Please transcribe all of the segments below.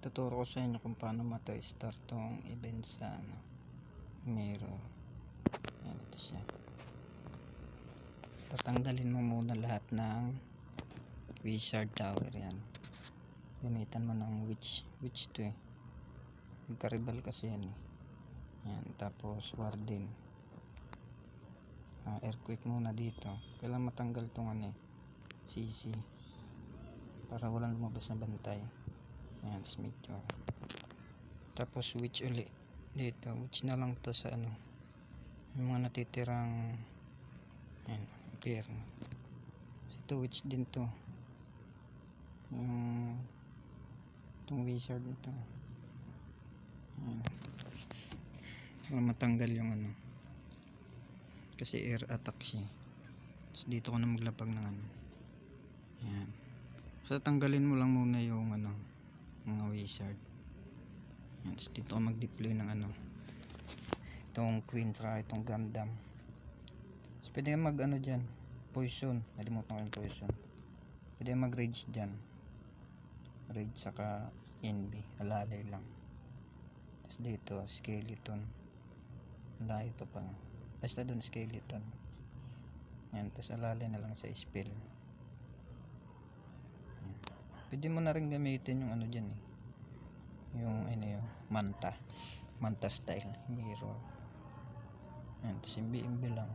Tuturo ko sa inyo kung paano mata-start tong event sa mirror. Yan, ito siya. Tatanggalin mo muna lahat ng wizard tower. Yan, gamitan mo ng witch to eh. Magkaribal kasi yan eh. Yan, tapos warden. Earthquake muna dito. Kailangan matanggal tong CC para walang lumabas na bantay. Yan, smith yun. Tapos witch uli dito. Witch na lang to sa yung mga natitirang yan, appear. Ito witch din to. Itong wizard nito. Yan. Para matanggal yung kasi air attack siya. Tapos dito ko na maglapag ng yan. So tanggalin mo lang muna yung mga wizard. Yan. Tapos dito ko mag-deploy ng itong queen saka itong gundam. So pwede mag dyan, poison. Nalimutan ko yung poison. Pwede mag rage dyan. Rage saka NB. Alalay lang. Tapos dito skeleton. Layo pa pa. Basta dun skeleton. Yan. Tapos alalay na lang sa spell. Yan. Pwede mo na rin gamitin yung dyan eh. Yung manta style mirror. Yan. Tapos imbi lang.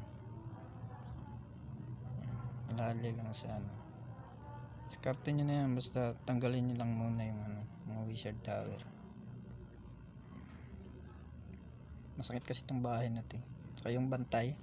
Yan. Alalay lang sa diskarte nyo na yan. Basta tanggalin nyo lang muna yung mga wizard tower. Masakit kasi itong bahay natin. Saka yung bantay.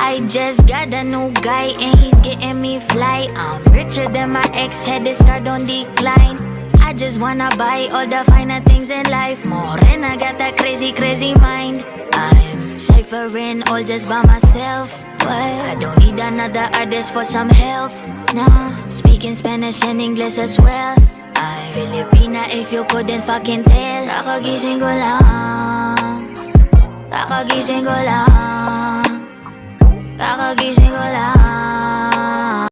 I just got a new guy and he's getting me fly. I'm richer than my ex, had this card on decline. I just wanna buy all the finer things in life more, and I got that crazy mind. I'm ciphering all just by myself. Why? I don't need another artist for some help. Nah, speaking Spanish and English as well. I'm Filipina if you couldn't fucking tell. Kakagising ko lang. Kakagising ko lang. Kakagising ko lang.